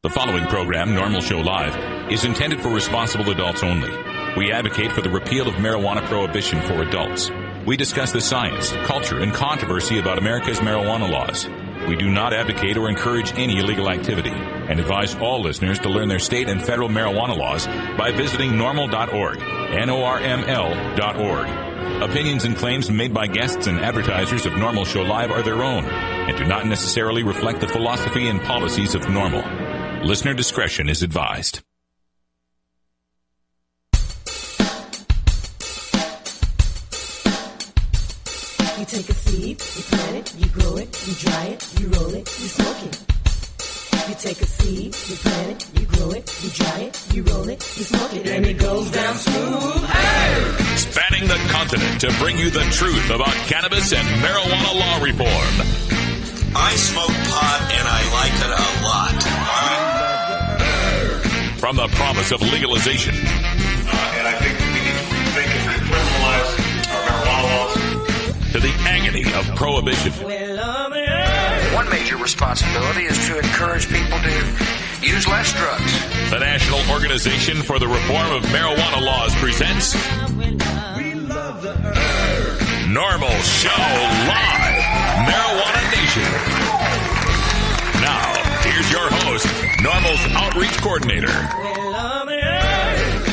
The following program, NORML Show Live, is intended for responsible adults only. We advocate for the repeal of marijuana prohibition for adults. We discuss the science, culture, and controversy about America's marijuana laws. We do not advocate or encourage any illegal activity and advise all listeners to learn their state and federal marijuana laws by visiting NORML.org, NORML.org. Opinions and claims made by guests and advertisers of NORML Show Live are their own and do not necessarily reflect the philosophy and policies of NORML. Listener discretion is advised. You take a seed, you plant it, you grow it, you dry it, you roll it, you smoke it. You take a seed, you plant it, you grow it, you dry it, you roll it, you smoke it, and it goes down smooth. Hey! Spanning the continent to bring you the truth about cannabis and marijuana law reform. I smoke pot and I like it a lot. From the promise of legalization. And I think we need to rethink and recriminalize our marijuana laws. To the agony of prohibition. One major responsibility is to encourage people to use less drugs. The National Organization for the Reform of Marijuana Laws presents NORML Show Live, Marijuana Nation. Now, here's your host, NORML's Outreach Coordinator,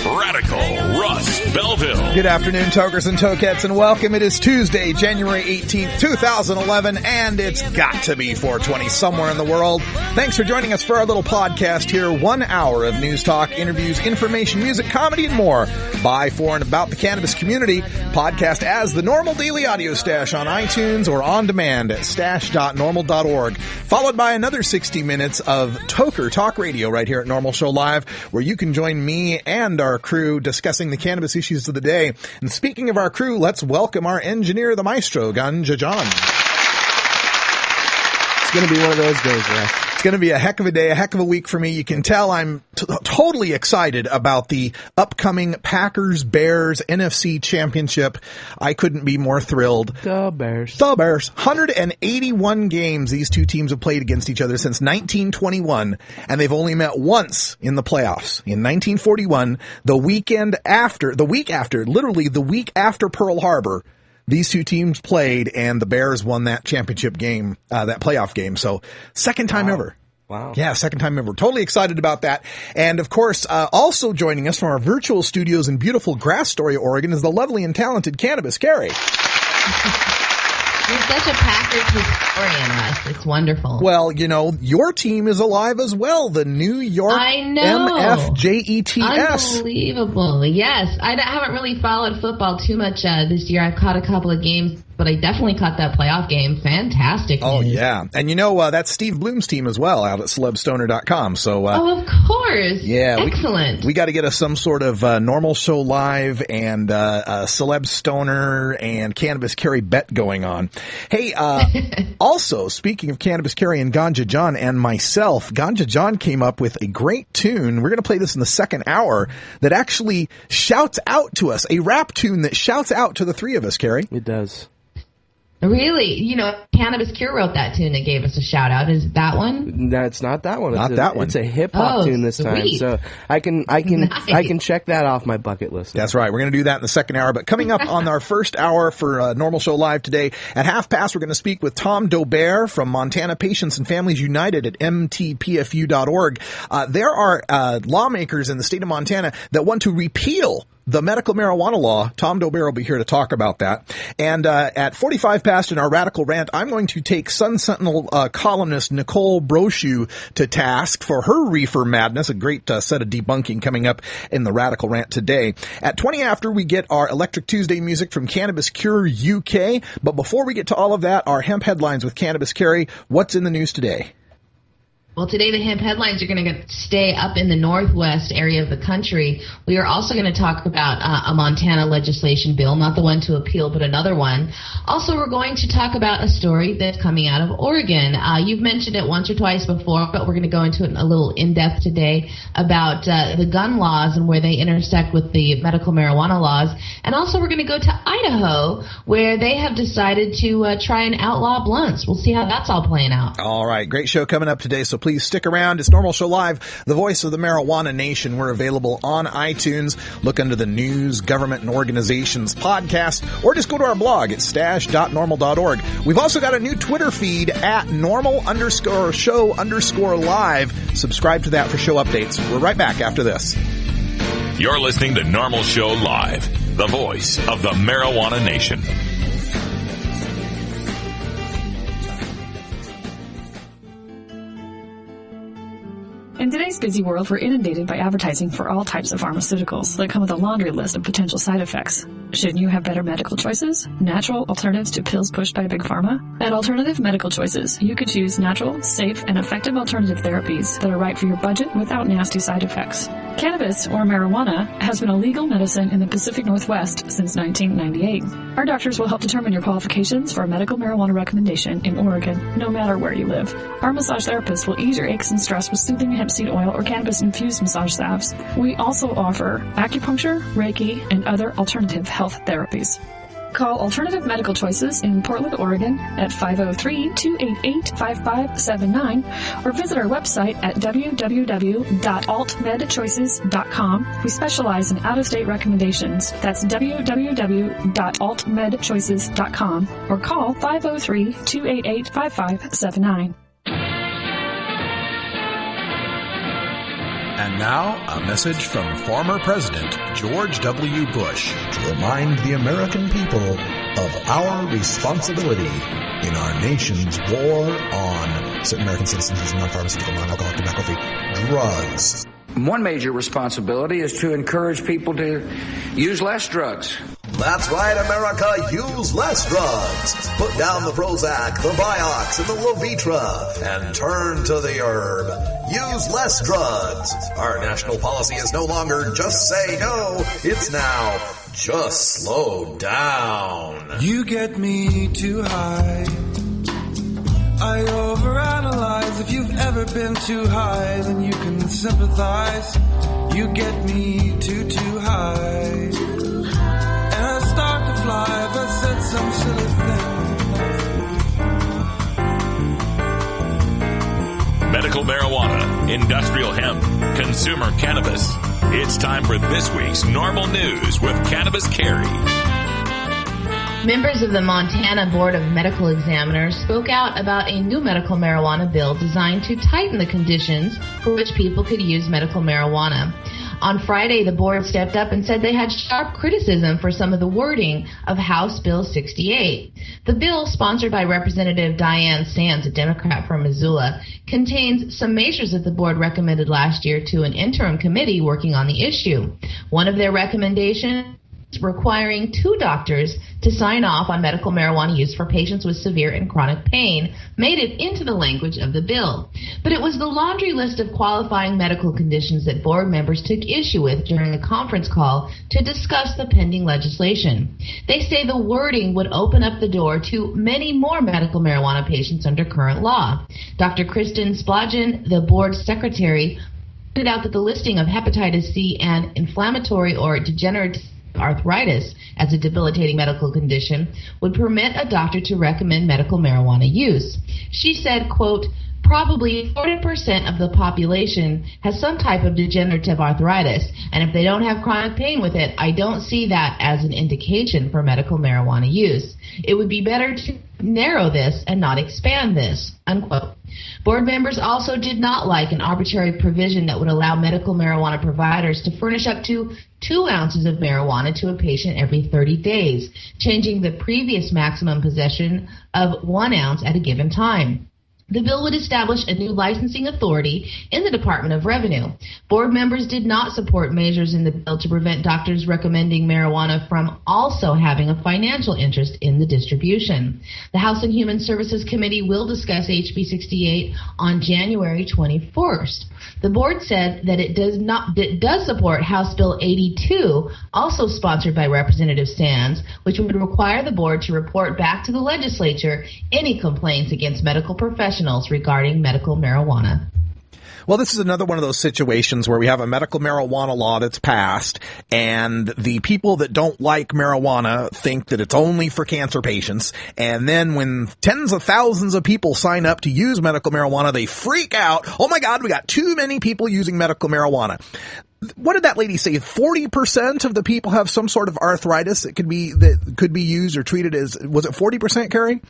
Radical Russ Belville. Good afternoon, tokers and tokettes, and welcome. It is Tuesday, January 18th, 2011, and it's got to be 420 somewhere in the world. Thanks for joining us for our little podcast here. 1 hour of news, talk, interviews, information, music, comedy, and more by, for, and about the cannabis community. Podcast as the NORML Daily Audio Stash on iTunes or on demand at stash.norml.org. Followed by another 60 minutes of Toker Talk Radio right here at NORML Show Live, where you can join me and our crew discussing the cannabis issues of the day. And speaking of our crew, let's welcome our engineer, the maestro, Ganja John. It's going to be one of those days, Russ. It's going to be a heck of a day, a heck of a week for me. You can tell I'm totally excited about the upcoming Packers-Bears NFC Championship. I couldn't be more thrilled. The Bears. 181 games these two teams have played against each other since 1921, and they've only met once in the playoffs. In 1941, literally the week after Pearl Harbor, these two teams played, and the Bears won that championship game, that playoff game. So, second time ever. Wow. Yeah, second time ever. Totally excited about that. And, of course, also joining us from our virtual studios in beautiful Grass Story, Oregon, is the lovely and talented Cannabis Carrie. You're such a Packers historian, Russ. It's wonderful. Well, you know, your team is alive as well. The New York MFJETS. Unbelievable. Yes. I haven't really followed football too much this year. I've caught a couple of games, but I definitely caught that playoff game. Fantastic. Oh, yeah. And you know, that's Steve Bloom's team as well out at celebstoner.com. So, oh, of course. Yeah. Excellent. We got to get us some sort of NORML Show Live and Celeb Stoner and Cannabis Carry bet going on. Hey, also, speaking of Cannabis Carry and Ganja John and myself, Ganja John came up with a great tune. We're going to play this in the second hour that actually shouts out to us, a rap tune that shouts out to the three of us, Carrie. It does. Really? You know, Cannabis Cure wrote that tune and gave us a shout out. Is it that one? No, it's not that one. It's a hip hop tune this time. Sweet. So I can check that off my bucket list. That's right. We're going to do that in the second hour. But coming up on our first hour for NORML Show Live today, at 1:30, we're going to speak with Tom Dobert from Montana Patients and Families United at mtpfu.org. There are lawmakers in the state of Montana that want to repeal the medical marijuana law. Tom Dobert will be here to talk about that. And at 45 past in our Radical Rant, I'm going to take Sun Sentinel columnist Nicole Brochu to task for her reefer madness, a great set of debunking coming up in the Radical Rant today. At 20 after, we get our Electric Tuesday music from Cannabis Cure UK. But before we get to all of that, our hemp headlines with Cannabis Carry. What's in the news today? Well, today the hemp headlines are going to stay up in the northwest area of the country. We are also going to talk about a Montana legislation bill, not the one to appeal, but another one. Also, we're going to talk about a story that's coming out of Oregon. You've mentioned it once or twice before, but we're going to go into it a little in-depth today about the gun laws and where they intersect with the medical marijuana laws. And also, we're going to go to Idaho, where they have decided to try and outlaw blunts. We'll see how that's all playing out. All right. Great show coming up today, so please stick around. It's Normal Show Live, the voice of the marijuana nation. We're available on iTunes. Look under the news, government, and organizations podcast, or just go to our blog at stash.normal.org. We've also got a new Twitter feed at normal_show_live. Subscribe to that for show updates. We're right back after this. You're listening to Normal Show Live, the voice of the marijuana nation. In today's busy world, we're inundated by advertising for all types of pharmaceuticals that come with a laundry list of potential side effects. Shouldn't you have better medical choices? Natural alternatives to pills pushed by Big Pharma? At Alternative Medical Choices, you could choose natural, safe, and effective alternative therapies that are right for your budget without nasty side effects. Cannabis, or marijuana, has been a legal medicine in the Pacific Northwest since 1998. Our doctors will help determine your qualifications for a medical marijuana recommendation in Oregon, no matter where you live. Our massage therapists will ease your aches and stress with soothing hemp seed oil or cannabis-infused massage salves. We also offer acupuncture, Reiki, and other alternative health therapies. Call Alternative Medical Choices in Portland, Oregon at 503-288-5579 or visit our website at www.altmedchoices.com. We specialize in out-of-state recommendations. That's www.altmedchoices.com or call 503-288-5579. And now, a message from former President George W. Bush to remind the American people of our responsibility in our nation's war on certain American citizens using non-pharmaceutical, non-alcoholic, tobacco-free drugs. One major responsibility is to encourage people to use less drugs. That's right, America. Use less drugs. Put down the Prozac, the Vioxx, and the Levitra, and turn to the herb. Use less drugs. Our national policy is no longer just say no. It's now just slow down. You get me too high. I overanalyze. If you've ever been too high, then you can sympathize. You get me too high. And I start to fly if I said some silly thing. Medical marijuana, industrial hemp, consumer cannabis. It's time for this week's Normal News with Cannabis Carrie. Members of the Montana Board of Medical Examiners spoke out about a new medical marijuana bill designed to tighten the conditions for which people could use medical marijuana. On Friday, the board stepped up and said they had sharp criticism for some of the wording of House Bill 68. The bill, sponsored by Representative Diane Sands, a Democrat from Missoula, contains some measures that the board recommended last year to an interim committee working on the issue. One of their recommendations requiring 2 doctors to sign off on medical marijuana use for patients with severe and chronic pain made it into the language of the bill. But it was the laundry list of qualifying medical conditions that board members took issue with during a conference call to discuss the pending legislation. They say the wording would open up the door to many more medical marijuana patients under current law. Dr. Kristen Splodgen, the board secretary, pointed out that the listing of hepatitis C and inflammatory or degenerative arthritis as a debilitating medical condition would permit a doctor to recommend medical marijuana use. She said, quote, probably 40% of the population has some type of degenerative arthritis, and if they don't have chronic pain with it, I don't see that as an indication for medical marijuana use. It would be better to narrow this and not expand this, unquote. Board members also did not like an arbitrary provision that would allow medical marijuana providers to furnish up to 2 ounces of marijuana to a patient every 30 days, changing the previous maximum possession of 1 ounce at a given time. The bill would establish a new licensing authority in the Department of Revenue. Board members did not support measures in the bill to prevent doctors recommending marijuana from also having a financial interest in the distribution. The House and Human Services Committee will discuss HB 68 on January 21st. The board said that it does support House Bill 82, also sponsored by Representative Sands, which would require the board to report back to the legislature any complaints against medical professionals regarding medical marijuana. Well, this is another one of those situations where we have a medical marijuana law that's passed, and the people that don't like marijuana think that it's only for cancer patients. And then when tens of thousands of people sign up to use medical marijuana, they freak out. Oh my God, we got too many people using medical marijuana. What did that lady say? 40% of the people have some sort of arthritis that could be used or treated as, was it 40%, Carrie?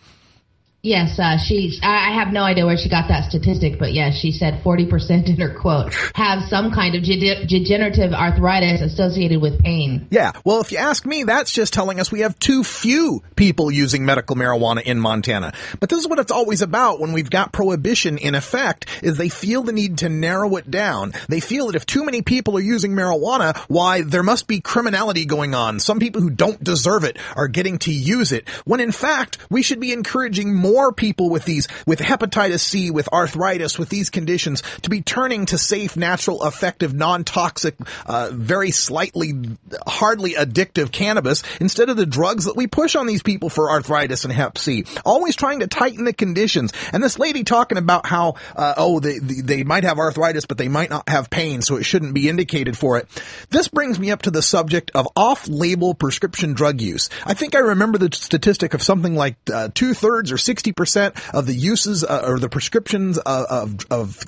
Yes, I have no idea where she got that statistic, but yes, she said 40% in her quote have some kind of degenerative arthritis associated with pain. Yeah, well, if you ask me, that's just telling us we have too few people using medical marijuana in Montana. But this is what it's always about when we've got prohibition in effect, is they feel the need to narrow it down. They feel that if too many people are using marijuana, why, there must be criminality going on. Some people who don't deserve it are getting to use it, when in fact, we should be encouraging more people with hepatitis C, with arthritis, with these conditions, to be turning to safe, natural, effective, non-toxic, very slightly, hardly addictive cannabis instead of the drugs that we push on these people for arthritis and hep C. Always trying to tighten the conditions. And this lady talking about how, they might have arthritis, but they might not have pain, so it shouldn't be indicated for it. This brings me up to the subject of off-label prescription drug use. I think I remember the statistic of something like 2/3 or 60% of the uses or the prescriptions of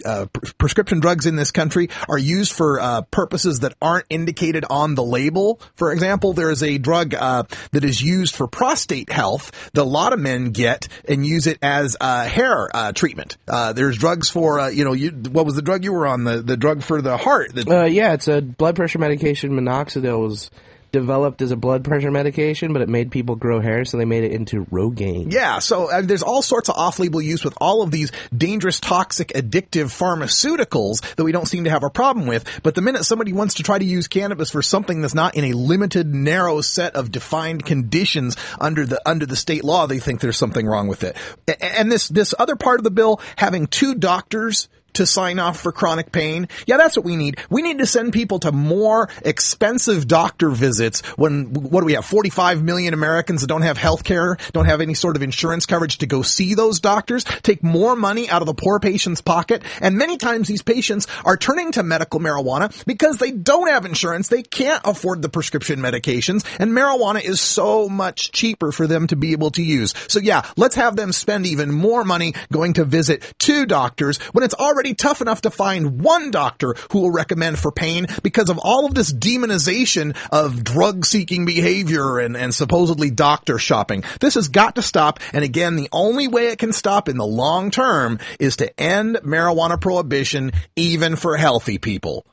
prescription drugs in this country are used for purposes that aren't indicated on the label. For example, there is a drug that is used for prostate health that a lot of men get and use it as hair treatment. There's drugs for what was the drug you were on? The drug for the heart. Yeah, it's a blood pressure medication. Minoxidil was developed as a blood pressure medication, but it made people grow hair, so they made it into Rogaine. Yeah, so there's all sorts of off-label use with all of these dangerous, toxic, addictive pharmaceuticals that we don't seem to have a problem with. But the minute somebody wants to try to use cannabis for something that's not in a limited, narrow set of defined conditions under the state law, they think there's something wrong with it. And this other part of the bill, having 2 doctors to sign off for chronic pain. Yeah, that's what we need. We need to send people to more expensive doctor visits when, what do we have, 45 million Americans that don't have health care, don't have any sort of insurance coverage to go see those doctors, take more money out of the poor patient's pocket. And many times these patients are turning to medical marijuana because they don't have insurance. They can't afford the prescription medications, and marijuana is so much cheaper for them to be able to use. So yeah, let's have them spend even more money going to visit 2 doctors when it's already tough enough to find 1 doctor who will recommend for pain because of all of this demonization of drug-seeking behavior and supposedly doctor shopping. This has got to stop, and again, the only way it can stop in the long term is to end marijuana prohibition, even for healthy people.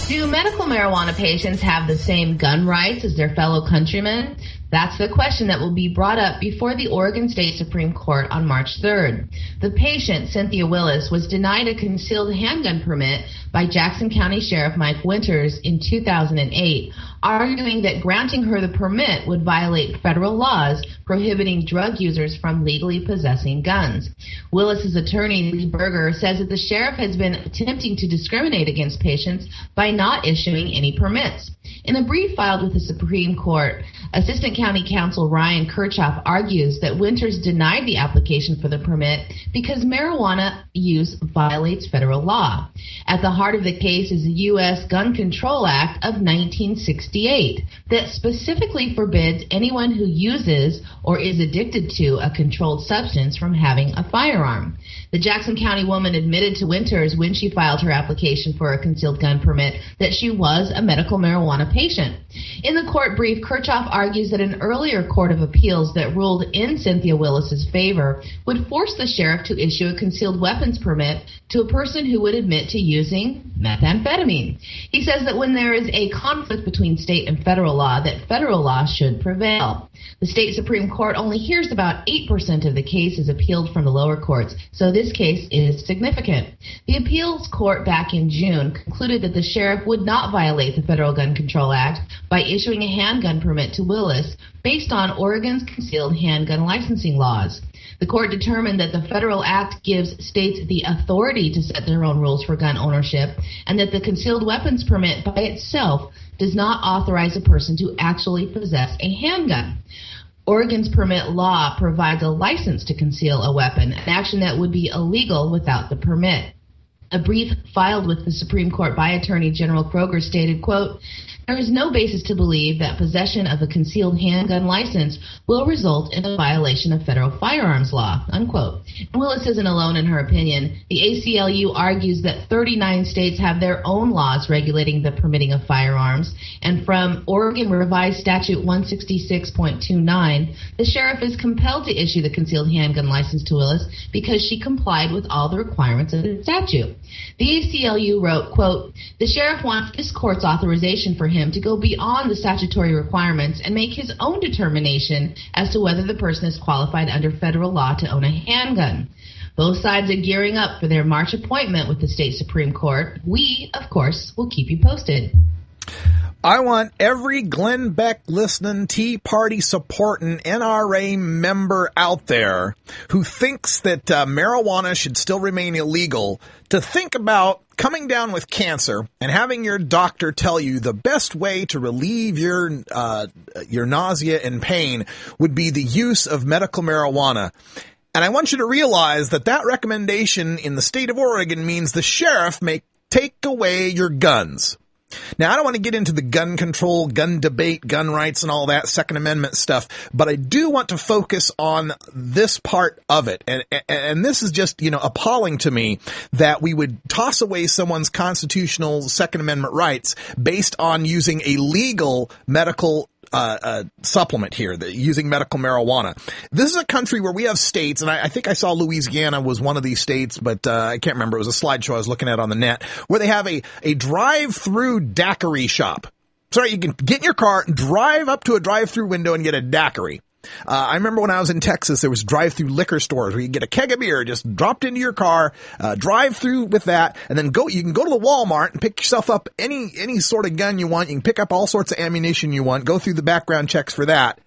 Do medical marijuana patients have the same gun rights as their fellow countrymen? That's the question that will be brought up before the Oregon State Supreme Court on March 3rd. The patient, Cynthia Willis, was denied a concealed handgun permit by Jackson County Sheriff Mike Winters in 2008, arguing that granting her the permit would violate federal laws prohibiting drug users from legally possessing guns. Willis's attorney, Lee Berger, says that the sheriff has been attempting to discriminate against patients by not issuing any permits. In a brief filed with the Supreme Court, Assistant County Counsel Ryan Kirchhoff argues that Winters denied the application for the permit because marijuana use violates federal law. At the heart of the case is the U.S. Gun Control Act of 1968 that specifically forbids anyone who uses or is addicted to a controlled substance from having a firearm. The Jackson County woman admitted to Winters when she filed her application for a concealed gun permit that she was a medical marijuana patient. In the court brief, Kirchhoff argues that an earlier court of appeals that ruled in Cynthia Willis's favor would force the sheriff to issue a concealed weapons permit to a person who would admit to using methamphetamine. He says that when there is a conflict between state and federal law, that federal law should prevail. The state Supreme Court only hears about 8% of the cases appealed from the lower courts, so this case is significant. The appeals court back in June concluded that the sheriff would not violate the Federal Gun Control Act by issuing a handgun permit to Willis based on Oregon's concealed handgun licensing laws. The court determined that the federal act gives states the authority to set their own rules for gun ownership, and that the concealed weapons permit by itself does not authorize a person to actually possess a handgun. Oregon's permit law provides a license to conceal a weapon, an action that would be illegal without the permit. A brief filed with the Supreme Court by Attorney General Kroger stated, quote, "There is no basis to believe that possession of a concealed handgun license will result in a violation of federal firearms law," unquote. And Willis isn't alone in her opinion. The ACLU argues that 39 states have their own laws regulating the permitting of firearms, and from Oregon Revised Statute 166.29, the sheriff is compelled to issue the concealed handgun license to Willis because she complied with all the requirements of the statute. The ACLU wrote, quote, "The sheriff wants this court's authorization for him to go beyond the statutory requirements and make his own determination as to whether the person is qualified under federal law to own a handgun." Both sides are gearing up for their March appointment with the state Supreme Court. We, of course, will keep you posted. I want every Glenn Beck listening, Tea Party supporting NRA member out there who thinks that marijuana should still remain illegal to think about coming down with cancer and having your doctor tell you the best way to relieve your nausea and pain would be the use of medical marijuana. And I want you to realize that that recommendation in the state of Oregon means the sheriff may take away your guns. Now, I don't want to get into the gun control, gun debate, gun rights, and all that Second Amendment stuff, but I do want to focus on this part of it. And this is just, appalling to me that we would toss away someone's constitutional Second Amendment rights based on using a legal medical supplement here, using medical marijuana. This is a country where we have states, and I think I saw Louisiana was one of these states, but I can't remember. It was a slideshow I was looking at on the net, where they have a drive-through daiquiri shop. So you can get in your car, drive up to a drive-through window and get a daiquiri. I remember when I was in Texas, there was drive-through liquor stores where you get a keg of beer just dropped into your car, drive through with that, and then you can go to the Walmart and pick yourself up any sort of gun you want. You can pick up all sorts of ammunition you want, go through the background checks for that.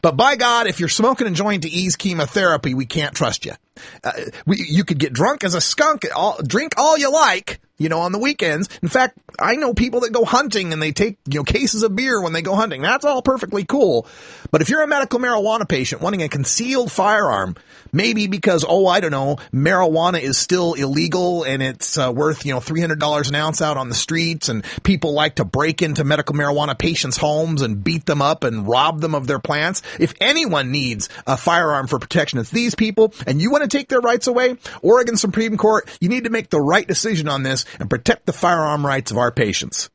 But by God, if you're smoking a joint to ease chemotherapy, we can't trust you. You could get drunk as a skunk, drink all you like, on the weekends. In fact, I know people that go hunting and they take, cases of beer when they go hunting. That's all perfectly cool. But if you're a medical marijuana patient wanting a concealed firearm, maybe because, I don't know, marijuana is still illegal and it's worth, $300 an ounce out on the streets, and people like to break into medical marijuana patients' homes and beat them up and rob them of their plants. If anyone needs a firearm for protection, it's these people, and you want to take their rights away, Oregon Supreme Court, you need to make the right decision on this and protect the firearm rights of our patients.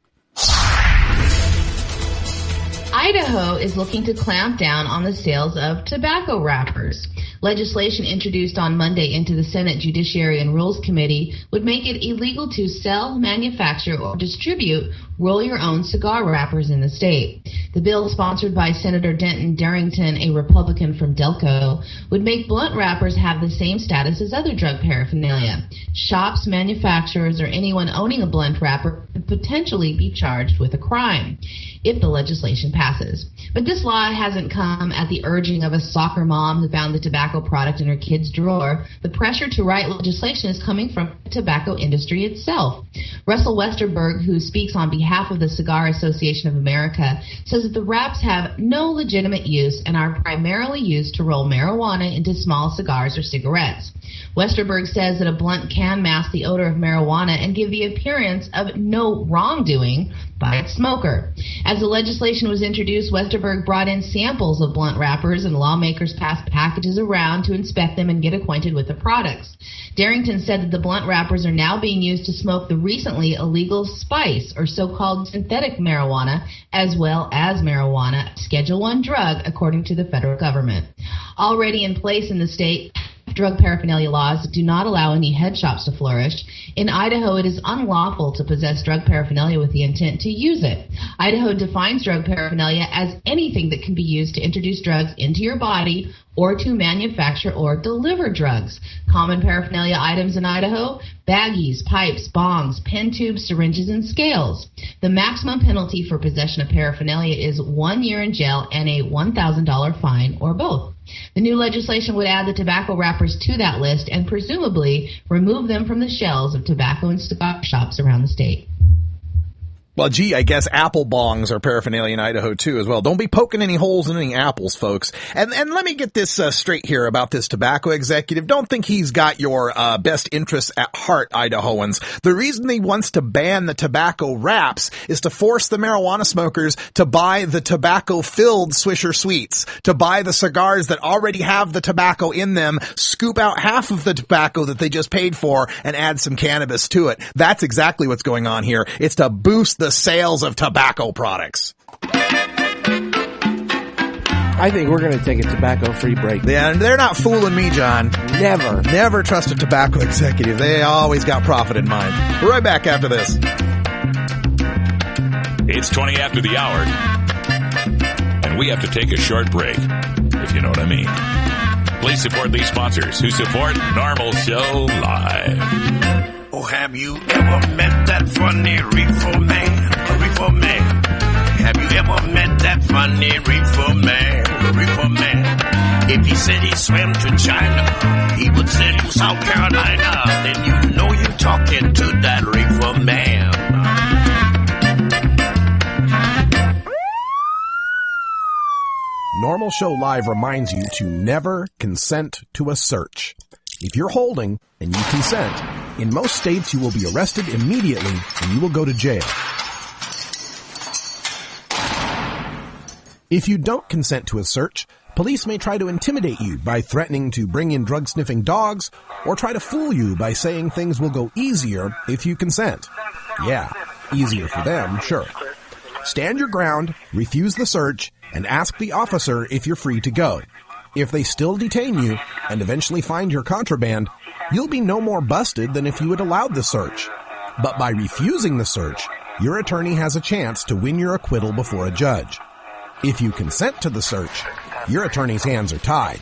Idaho is looking to clamp down on the sales of tobacco wrappers. Legislation introduced on Monday into the Senate Judiciary and Rules Committee would make it illegal to sell, manufacture, or distribute roll-your-own cigar wrappers in the state. The bill, sponsored by Senator Denton Darrington, a Republican from Delco, would make blunt wrappers have the same status as other drug paraphernalia. Shops, manufacturers, or anyone owning a blunt wrapper could potentially be charged with a crime if the legislation passes. But this law hasn't come at the urging of a soccer mom who found the tobacco product in her kid's drawer. The pressure to write legislation is coming from the tobacco industry itself. Russell Westerberg, who speaks on behalf of the Cigar Association of America, says that the wraps have no legitimate use and are primarily used to roll marijuana into small cigars or cigarettes. Westerberg says that a blunt can mask the odor of marijuana and give the appearance of no wrongdoing by its smoker. As the legislation was introduced, Westerberg brought in samples of blunt wrappers, and lawmakers passed packages around to inspect them and get acquainted with the products. Darrington said that the blunt wrappers are now being used to smoke the recently illegal spice, or so-called synthetic marijuana, as well as marijuana, a Schedule I drug, according to the federal government. Already in place in the state, drug paraphernalia laws do not allow any head shops to flourish. In Idaho, it is unlawful to possess drug paraphernalia with the intent to use it. Idaho defines drug paraphernalia as anything that can be used to introduce drugs into your body or to manufacture or deliver drugs. Common paraphernalia items in Idaho: baggies, pipes, bongs, pen tubes, syringes, and scales. The maximum penalty for possession of paraphernalia is 1 year in jail and a $1,000 fine, or both. The new legislation would add the tobacco wrappers to that list and presumably remove them from the shelves of tobacco and cigar shops around the state. Well, gee, I guess apple bongs are paraphernalia in Idaho too as well. Don't be poking any holes in any apples, folks. And let me get this straight here about this tobacco executive. Don't think he's got your best interests at heart, Idahoans. The reason he wants to ban the tobacco wraps is to force the marijuana smokers to buy the tobacco-filled Swisher Sweets, to buy the cigars that already have the tobacco in them, scoop out half of the tobacco that they just paid for, and add some cannabis to it. That's exactly what's going on here. It's to boost the sales of tobacco products. I think we're going to take a tobacco-free break. Yeah, they're not fooling me, John. Never trust a tobacco executive. They always got profit in mind. We're right back after this. It's 20 after the hour, and we have to take a short break, if you know what I mean. Please support these sponsors who support NORML Show Live. Oh, have you ever met that funny reefer man? A reefer man. Have you ever met that funny reefer man? A reefer man. If he said he swam to China, he would send you South Carolina. Then you know you're talking to that reefer man. NORML Show Live reminds you to never consent to a search. If you're holding and you consent, in most states you will be arrested immediately and you will go to jail. If you don't consent to a search, police may try to intimidate you by threatening to bring in drug-sniffing dogs or try to fool you by saying things will go easier if you consent. Yeah, easier for them, sure. Stand your ground, refuse the search, and ask the officer if you're free to go. If they still detain you and eventually find your contraband, you'll be no more busted than if you had allowed the search. But by refusing the search, your attorney has a chance to win your acquittal before a judge. If you consent to the search, your attorney's hands are tied.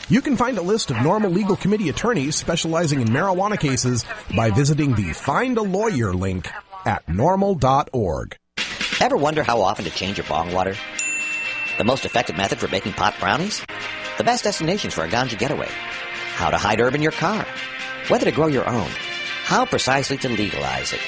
You can find a list of NORML Legal Committee attorneys specializing in marijuana cases by visiting the Find a Lawyer link at norml.org. Ever wonder how often to change your bong water? The most effective method for baking pot brownies? The best destinations for a ganja getaway? How to hide herb in your car? Whether to grow your own? How precisely to legalize it?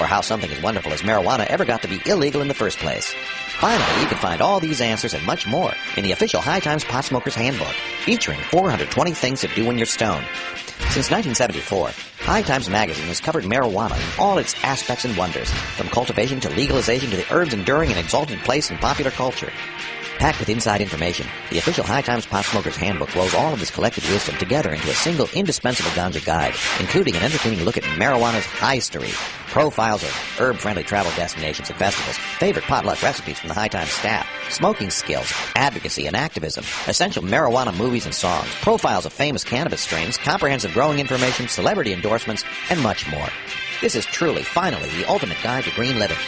Or how something as wonderful as marijuana ever got to be illegal in the first place? Finally, you can find all these answers and much more in the official High Times Pot Smoker's Handbook, featuring 420 things to do when you're stoned. Since 1974, High Times Magazine has covered marijuana in all its aspects and wonders, from cultivation to legalization to the herb's enduring and exalted place in popular culture. Packed with inside information, the official High Times Pot Smoker's Handbook rolls all of this collected wisdom together into a single indispensable ganja guide, including an entertaining look at marijuana's history, profiles of herb-friendly travel destinations and festivals, favorite potluck recipes from the High Times staff, smoking skills, advocacy and activism, essential marijuana movies and songs, profiles of famous cannabis strains, comprehensive growing information, celebrity endorsements, and much more. This is truly, finally, the ultimate guide to green living.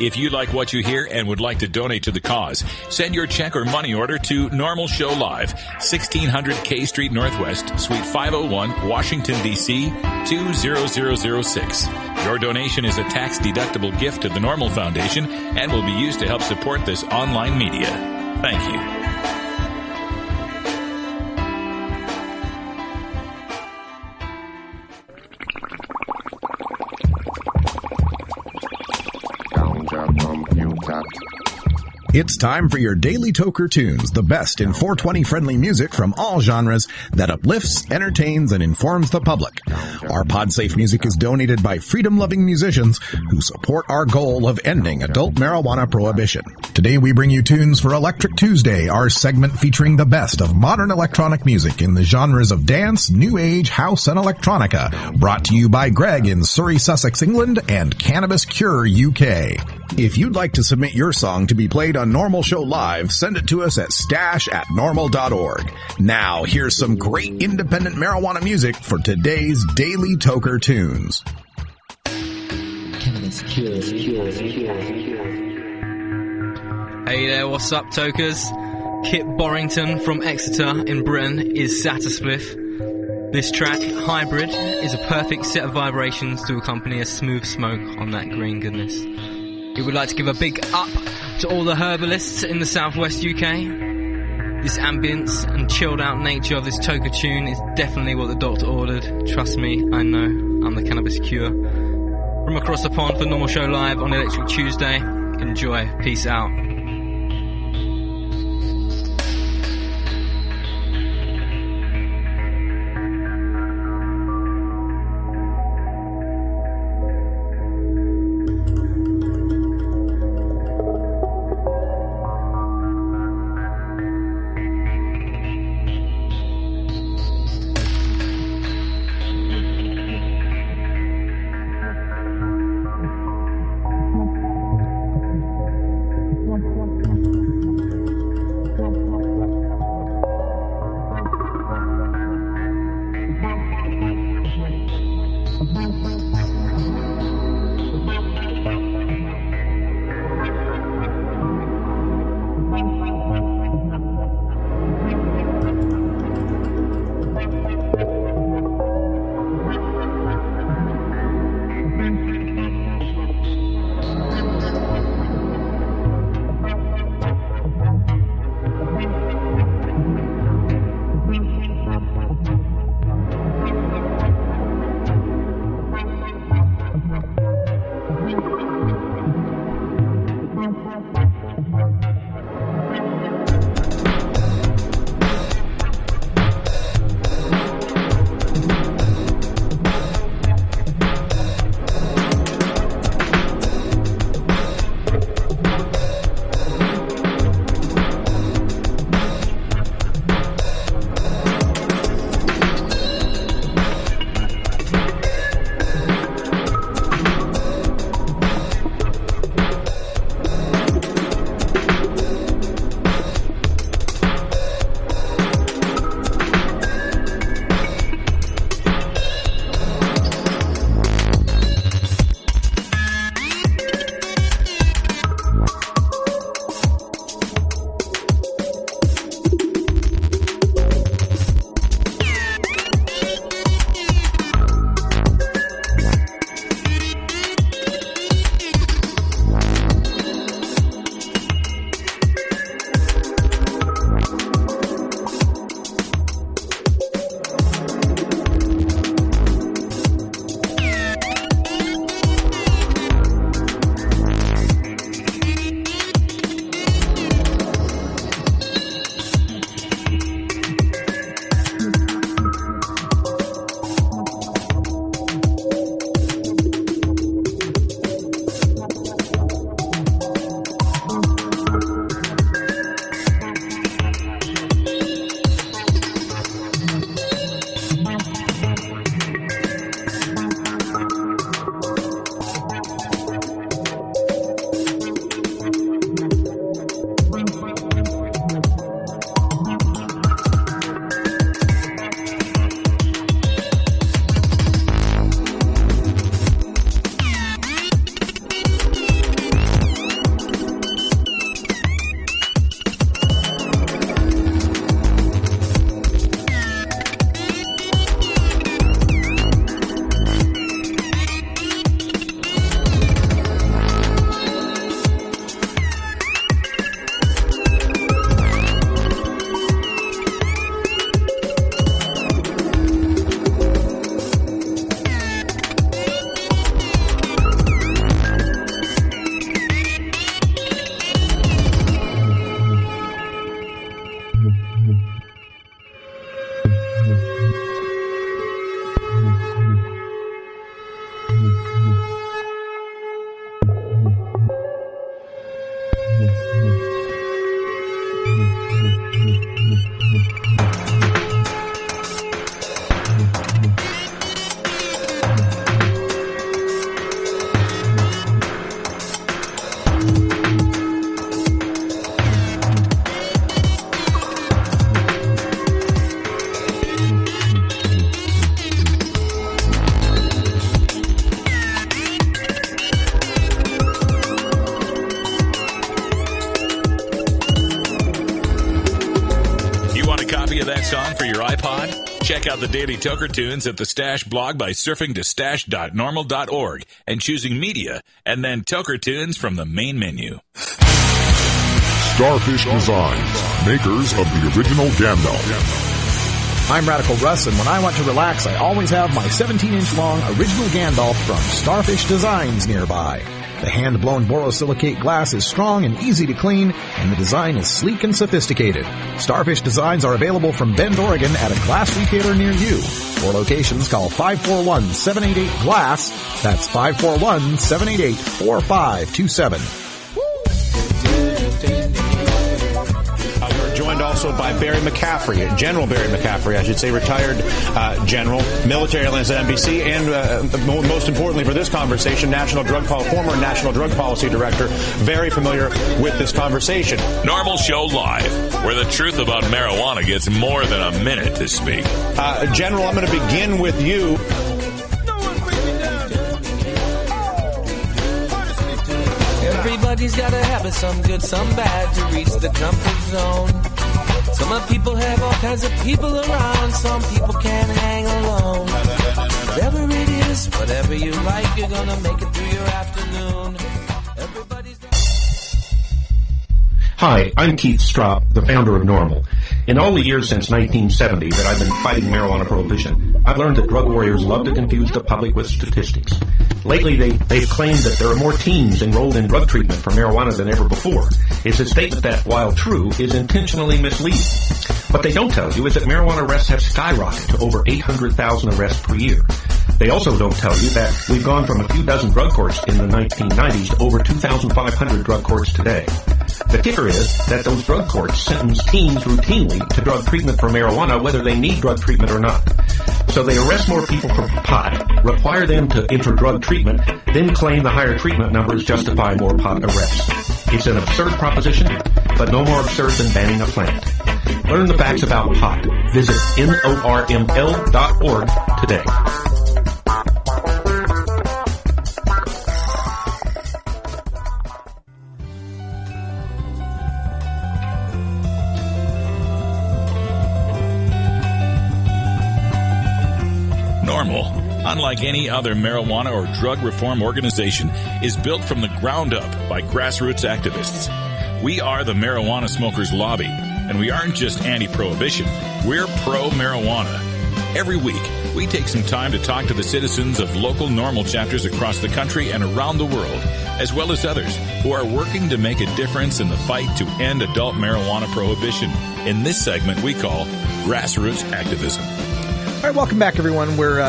If you like what you hear and would like to donate to the cause, send your check or money order to NORML Show Live, 1600 K Street Northwest, Suite 501, Washington, D.C., 20006. Your donation is a tax-deductible gift to the NORML Foundation and will be used to help support this online media. Thank you. It's time for your Daily Toker Tunes, the best in 420-friendly music from all genres that uplifts, entertains, and informs the public. Our PodSafe music is donated by freedom-loving musicians who support our goal of ending adult marijuana prohibition. Today we bring you tunes for Electric Tuesday, our segment featuring the best of modern electronic music in the genres of dance, new age, house, and electronica. Brought to you by Greg in Surrey, Sussex, England, and Cannabis Cure, UK. If you'd like to submit your song to be played on NORML Show Live, send it to us at stash@norml.org. Now, here's some great independent marijuana music for today's Daily Toker Tunes. Hey there, what's up, Tokers? Kit Borrington from Exeter in Britain is Satispliff. This track, Hybrid, is a perfect set of vibrations to accompany a smooth smoke on that green goodness. We would like to give a big up to all the herbalists in the southwest UK. This ambience and chilled out nature of this Toker tune is definitely what the doctor ordered. Trust me, I know. I'm the cannabis cure. From across the pond for Normal Show Live on Electric Tuesday. Enjoy. Peace out. Song for your iPod? Check out the Daily Toker Tunes at the Stash blog by surfing to stash.normal.org and choosing Media, and then Toker Tunes from the main menu. Starfish Designs, makers of the original Gandalf. I'm Radical Russ, and when I want to relax, I always have my 17-inch long original Gandalf from Starfish Designs nearby. The hand-blown borosilicate glass is strong and easy to clean, and the design is sleek and sophisticated. Starfish Designs are available from Bend, Oregon at a glass retailer near you. For locations, call 541-788-GLASS. That's 541-788-4527. Joined also by Barry McCaffrey, General Barry McCaffrey, I should say, retired general, military analyst at NBC, and most importantly for this conversation, former National Drug Policy Director, very familiar with this conversation. NORML Show Live, where the truth about marijuana gets more than a minute to speak. General, I'm going to begin with you. Everybody's got a habit, some good, some bad, to reach the comfort zone. Some people have all kinds of people around, some people can't hang alone. Whatever it is, whatever you like, you're gonna make it through your afternoon. Hi, I'm Keith Stropp, the founder of NORML. In all the years since 1970 that I've been fighting marijuana prohibition, I've learned that drug warriors love to confuse the public with statistics. Lately, they've claimed that there are more teens enrolled in drug treatment for marijuana than ever before. It's a statement that, while true, is intentionally misleading. What they don't tell you is that marijuana arrests have skyrocketed to over 800,000 arrests per year. They also don't tell you that we've gone from a few dozen drug courts in the 1990s to over 2,500 drug courts today. The kicker is that those drug courts sentence teens routinely to drug treatment for marijuana whether they need drug treatment or not. So they arrest more people for pot, require them to enter drug treatment, then claim the higher treatment numbers justify more pot arrests. It's an absurd proposition, but no more absurd than banning a plant. Learn the facts about pot. Visit NORML.org today. NORML, unlike any other marijuana or drug reform organization, is built from the ground up by grassroots activists. We are the marijuana smokers' lobby, and we aren't just anti-prohibition, we're pro-marijuana. Every week, we take some time to talk to the citizens of local NORML chapters across the country and around the world, as well as others who are working to make a difference in the fight to end adult marijuana prohibition. In this segment, we call Grassroots Activism. All right, welcome back, everyone. We're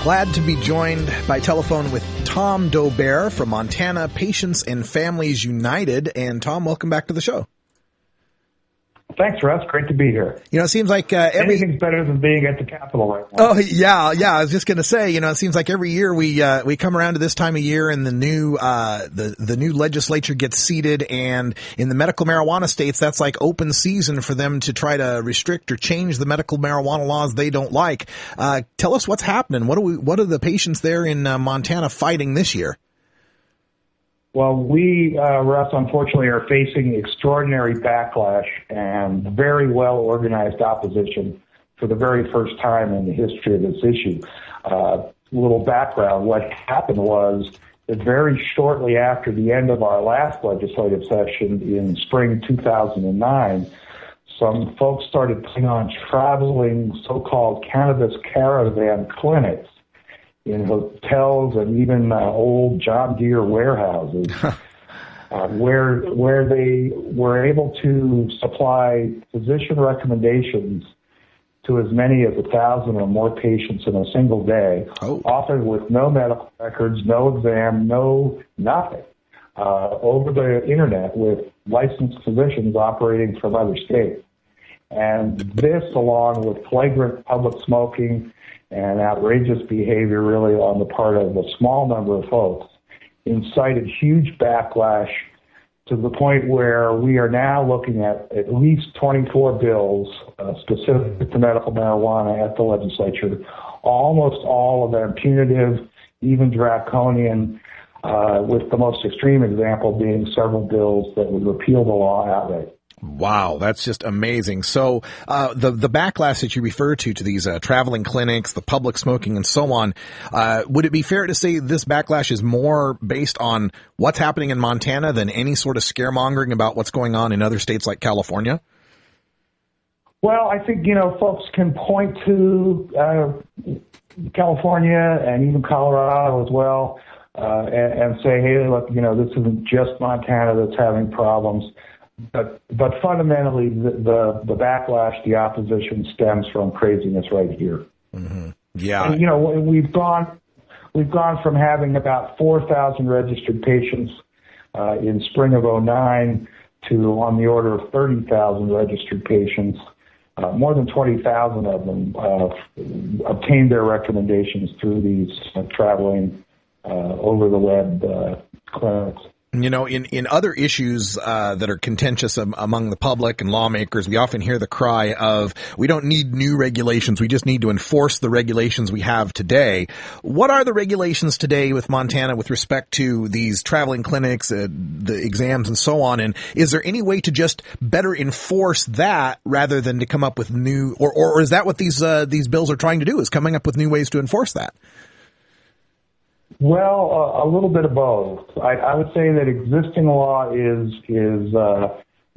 glad to be joined by telephone with Tom Dober from Montana Patients and Families United. And Tom, welcome back to the show. Thanks, Russ. Great to be here. You know, it seems like anything's better than being at the Capitol right now. Oh, yeah. I was just going to say, you know, it seems like every year we come around to this time of year and the new legislature gets seated, and in the medical marijuana states, that's like open season for them to try to restrict or change the medical marijuana laws they don't like. Tell us what's happening. What are the patients there in Montana fighting this year? Well, we, Russ, unfortunately are facing extraordinary backlash and very well-organized opposition for the very first time in the history of this issue. A little background, what happened was that very shortly after the end of our last legislative session in spring 2009, some folks started putting on traveling so-called cannabis caravan clinics in hotels and even old John Deere warehouses, where they were able to supply physician recommendations to as many as 1,000 or more patients in a single day, often with no medical records, no exam, no nothing, over the internet with licensed physicians operating from other states. And this, along with flagrant public smoking and outrageous behavior really on the part of a small number of folks, incited huge backlash to the point where we are now looking at least 24 bills specific to medical marijuana at the legislature, almost all of them punitive, even draconian, with the most extreme example being several bills that would repeal the law outright. Wow, that's just amazing. So, the backlash that you refer to these traveling clinics, the public smoking, and so on, would it be fair to say this backlash is more based on what's happening in Montana than any sort of scaremongering about what's going on in other states like California? Well, I think, folks can point to California and even Colorado as well, and say, hey, look, this isn't just Montana that's having problems. But fundamentally, the backlash, the opposition stems from craziness right here. Mm-hmm. Yeah. And, we've gone from having about 4,000 registered patients in spring of 2009 to on the order of 30,000 registered patients. More than 20,000 of them obtained their recommendations through these traveling over-the-web clinics. In other issues that are contentious among the public and lawmakers, we often hear the cry of, we don't need new regulations, we just need to enforce the regulations we have today. What are the regulations today with Montana with respect to these traveling clinics, the exams and so on? And is there any way to just better enforce that rather than to come up with new, or is that what these bills are trying to do, is coming up with new ways to enforce that? Well, a little bit of both. I would say that existing law is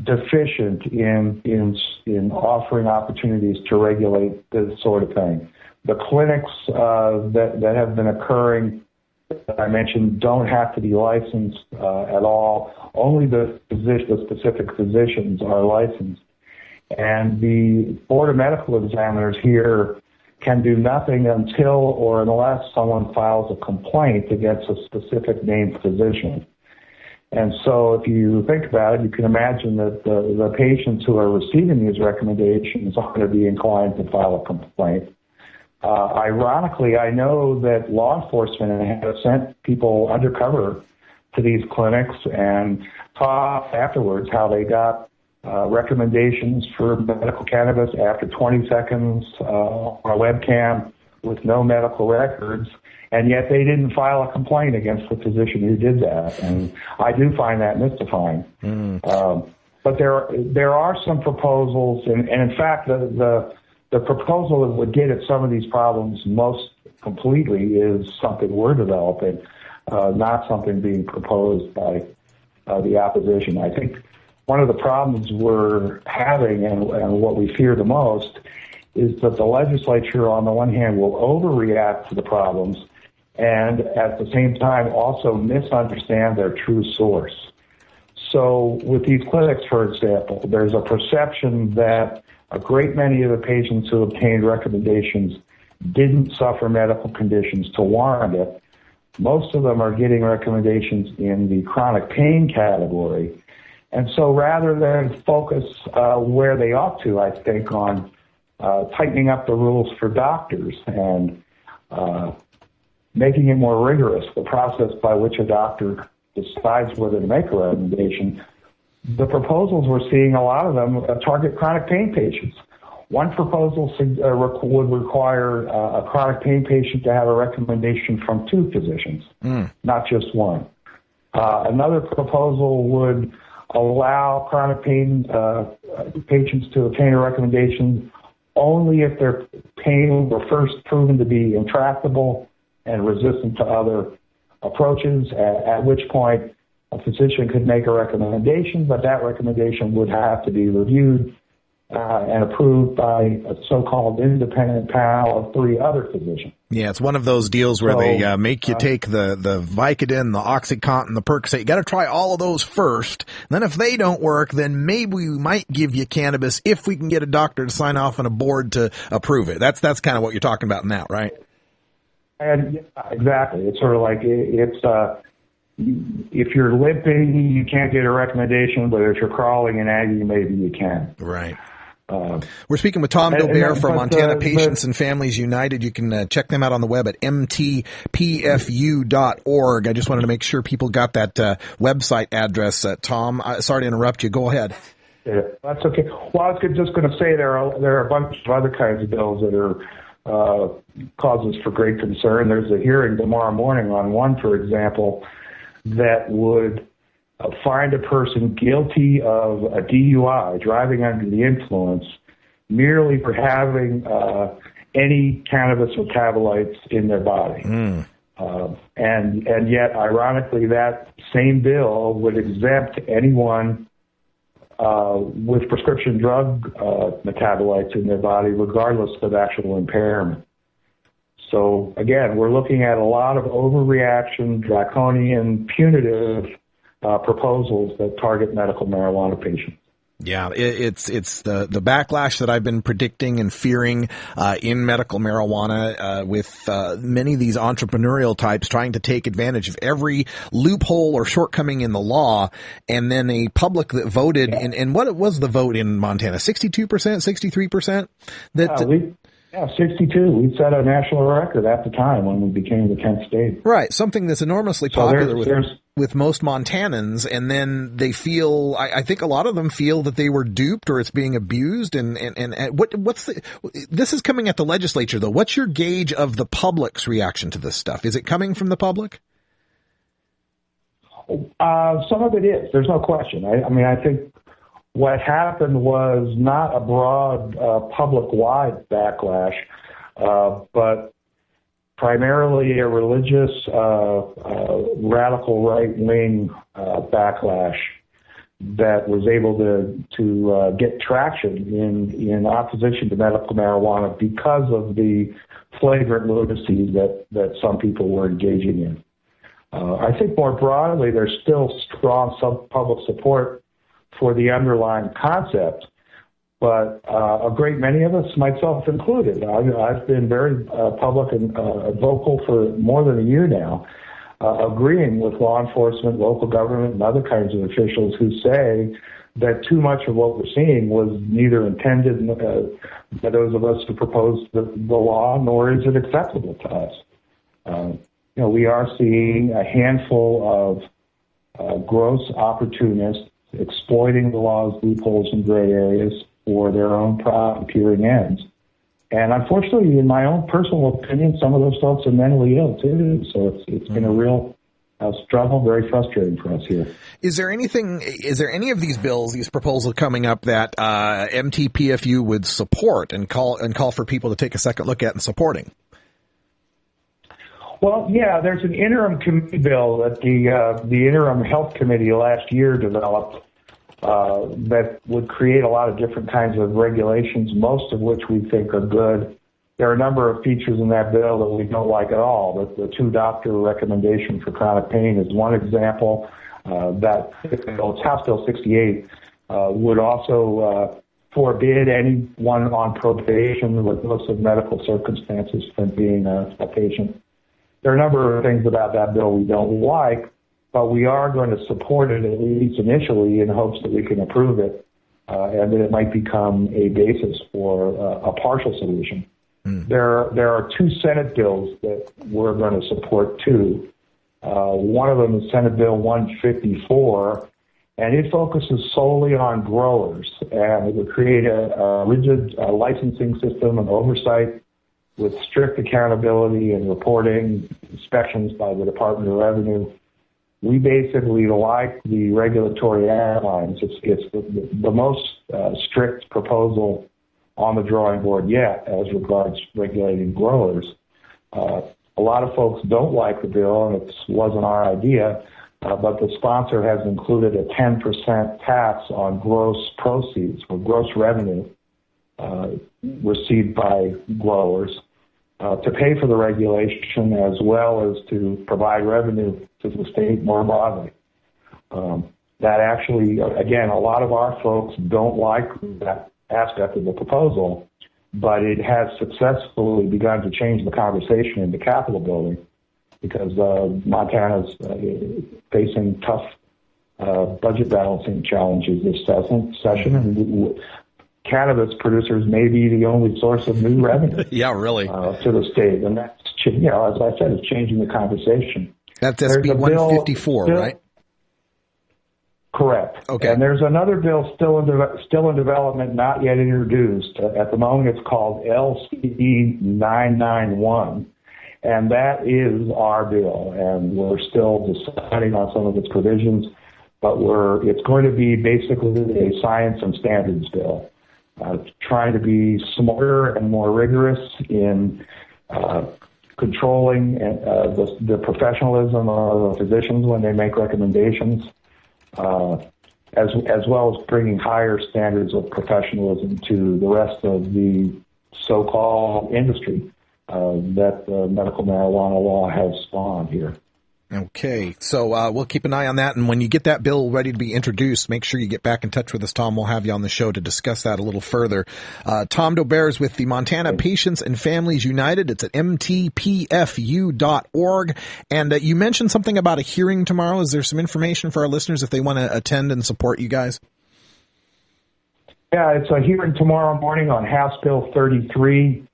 deficient in offering opportunities to regulate this sort of thing. The clinics that have been occurring, that I mentioned, don't have to be licensed at all. Only the specific physicians are licensed, and the Board of Medical Examiners here can do nothing until or unless someone files a complaint against a specific named physician. And so if you think about it, you can imagine that the patients who are receiving these recommendations are going to be inclined to file a complaint. Ironically, I know that law enforcement has sent people undercover to these clinics and talk afterwards how they got recommendations for medical cannabis after 20 seconds on a webcam with no medical records, and yet they didn't file a complaint against the physician who did that. And I do find that mystifying. But there are some proposals, and in fact, the proposal that would get at some of these problems most completely is something we're developing, not something being proposed by the opposition. I think one of the problems we're having and what we fear the most is that the legislature, on the one hand, will overreact to the problems and at the same time also misunderstand their true source. So with these clinics, for example, there's a perception that a great many of the patients who obtained recommendations didn't suffer medical conditions to warrant it. Most of them are getting recommendations in the chronic pain category. And so rather than focus where they ought to, I think, on tightening up the rules for doctors and making it more rigorous, the process by which a doctor decides whether to make a recommendation, the proposals we're seeing, a lot of them target chronic pain patients. One proposal would require a chronic pain patient to have a recommendation from two physicians, not just one. Another proposal would allow chronic pain patients to obtain a recommendation only if their pain were first proven to be intractable and resistant to other approaches, at which point a physician could make a recommendation, but that recommendation would have to be reviewed and approved by a so-called independent panel of three other physicians. Yeah, it's one of those deals where they make you take the Vicodin, the OxyContin, the Percocet. You got to try all of those first. And then if they don't work, then maybe we might give you cannabis if we can get a doctor to sign off on a board to approve it. That's kind of what you're talking about now, right? And exactly. It's sort of like it's if you're limping, you can't get a recommendation, but if you're crawling and aggy, maybe you can. Right. We're speaking with Tom Dobert from Montana Patients and Families United. You can check them out on the web at mtpfu.org. I just wanted to make sure people got that website address. Tom, sorry to interrupt you. Go ahead. Yeah, that's okay. Well, I was just going to say there are a bunch of other kinds of bills that are causes for great concern. There's a hearing tomorrow morning on one, for example, that would find a person guilty of a DUI, driving under the influence, merely for having any cannabis metabolites in their body. And yet, ironically, that same bill would exempt anyone with prescription drug metabolites in their body, regardless of actual impairment. So, again, we're looking at a lot of overreaction, draconian, punitive proposals that target medical marijuana patients. Yeah, it's the backlash that I've been predicting and fearing in medical marijuana with many of these entrepreneurial types trying to take advantage of every loophole or shortcoming in the law, and then a public that voted. And what was the vote in Montana? 62%, 63%? Yeah, 62. We set a national record at the time when we became the 10th state. Right, something that's enormously popular with most Montanans, and then they feel, I think a lot of them feel that they were duped or it's being abused, and this is coming at the legislature, though. What's your gauge of the public's reaction to this stuff? Is it coming from the public? Some of it is. There's no question. I think what happened was not a broad public-wide backlash, but primarily a religious, radical right-wing backlash that was able to get traction in opposition to medical marijuana because of the flagrant lunacy that some people were engaging in. I think more broadly, there's still strong public support for the underlying concept, but a great many of us, myself included, I've been very public and vocal for more than a year now, agreeing with law enforcement, local government, and other kinds of officials who say that too much of what we're seeing was neither intended by those of us who proposed the law, nor is it acceptable to us. We are seeing a handful of gross opportunists exploiting the law's loopholes and gray areas for their own profiteering ends. And unfortunately, in my own personal opinion, some of those folks are mentally ill too. So it's been a real struggle, very frustrating for us here. Is there any of these bills, these proposals coming up that MTPFU would support and call for people to take a second look at and supporting? Well, yeah, there's an interim committee bill that the interim health committee last year developed that would create a lot of different kinds of regulations, most of which we think are good. There are a number of features in that bill that we don't like at all. The two-doctor recommendation for chronic pain is one example. That bill, it's House Bill 68, would also forbid anyone on probation regardless of medical circumstances from being a patient. There are a number of things about that bill we don't like, but we are going to support it, at least initially, in hopes that we can approve it and that it might become a basis for a partial solution. There are two Senate bills that we're going to support, too. One of them is Senate Bill 154, and it focuses solely on growers, and it would create a rigid licensing system and oversight with strict accountability and reporting, inspections by the Department of Revenue. We basically like the regulatory guidelines. It's the most strict proposal on the drawing board yet as regards regulating growers. A lot of folks don't like the bill, and it wasn't our idea, but the sponsor has included a 10% tax on gross proceeds or gross revenue received by growers to pay for the regulation as well as to provide revenue to the state more broadly. That actually, again, a lot of our folks don't like that aspect of the proposal, but it has successfully begun to change the conversation in the Capitol building because Montana's facing tough budget balancing challenges this session, and cannabis producers may be the only source of new revenue. Yeah, really. To the state. And that's, as I said, it's changing the conversation. That's SB 154, right? Correct. Okay. And there's another bill still in development, not yet introduced. At the moment, it's called LCD 991. And that is our bill. And we're still deciding on some of its provisions. but it's going to be basically a science and standards bill, trying to be smarter and more rigorous in controlling the professionalism of the physicians when they make recommendations, as well as bringing higher standards of professionalism to the rest of the so-called industry that the medical marijuana law has spawned here. Okay, so we'll keep an eye on that, and when you get that bill ready to be introduced, make sure you get back in touch with us, Tom. We'll have you on the show to discuss that a little further. Tom Dober is with the Montana Patients and Families United. It's at mtpfu.org. And you mentioned something about a hearing tomorrow. Is there some information for our listeners if they want to attend and support you guys? Yeah, it's a hearing tomorrow morning on House Bill 33.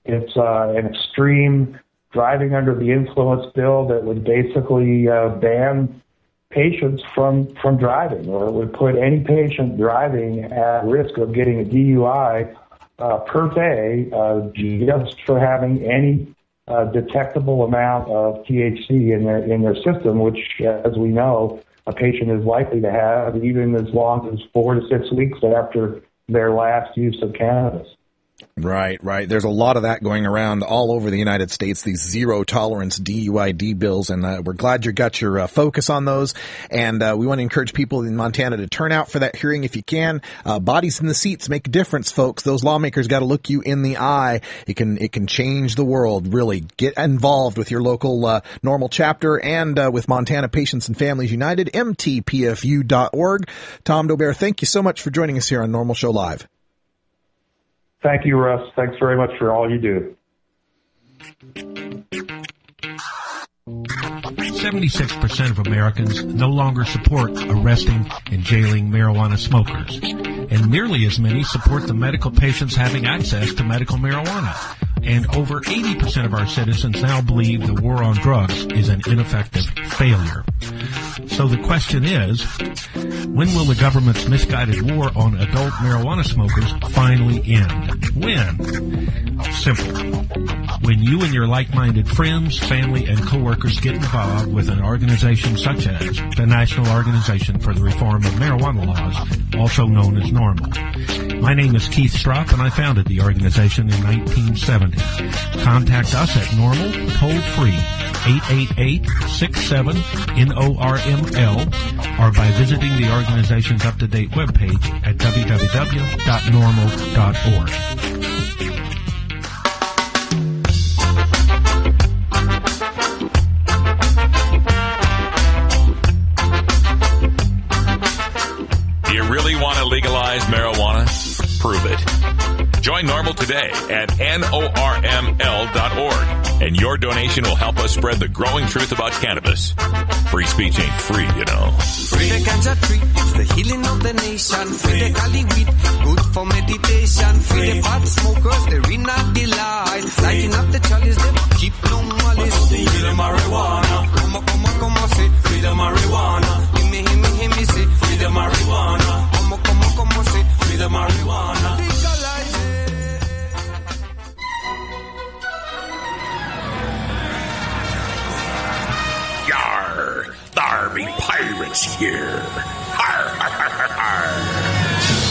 It's an extreme driving under the influence bill that would basically ban patients from driving, or it would put any patient driving at risk of getting a DUI per day just for having any detectable amount of THC in their system, which, as we know, a patient is likely to have even as long as 4 to 6 weeks after their last use of cannabis. Right. There's a lot of that going around all over the United States, these zero tolerance DUID bills, and we're glad you got your focus on those. And we want to encourage people in Montana to turn out for that hearing if you can. Bodies in the seats make a difference, folks. Those lawmakers got to look you in the eye. It can change the world, really. Get involved with your local NORML chapter and with Montana Patients and Families United, mtpfu.org. Tom Dober, thank you so much for joining us here on NORML Show Live. Thank you, Russ. Thanks very much for all you do. 76% of Americans no longer support arresting and jailing marijuana smokers, and nearly as many support the medical patients having access to medical marijuana. And over 80% of our citizens now believe the war on drugs is an ineffective failure. So the question is, when will the government's misguided war on adult marijuana smokers finally end? When? Simple. When you and your like-minded friends, family, and coworkers get involved with an organization such as the National Organization for the Reform of Marijuana Laws, also known as NORML. My name is Keith Strop, and I founded the organization in 1970. Contact us at NORML, toll-free, 888-67-NORML, or by visiting the organization's up-to-date webpage at www.norml.org. Do you really want to legalize marijuana? Prove it. Join NORML today at NORML.org, and your donation will help us spread the growing truth about cannabis. Free speech ain't free, you know. Free the ganja tree, it's the healing of the nation. Free the Cali weed, good for meditation. Free the pot smokers, they read not delight. Lighting up the chalice, they keep no malice. Free the marijuana, come on, say. Free the marijuana, hear me, say. Free the marijuana, come on, say. Free the marijuana. Legalize it. Yar! Thar be pirates here! Har, har, har, har, har.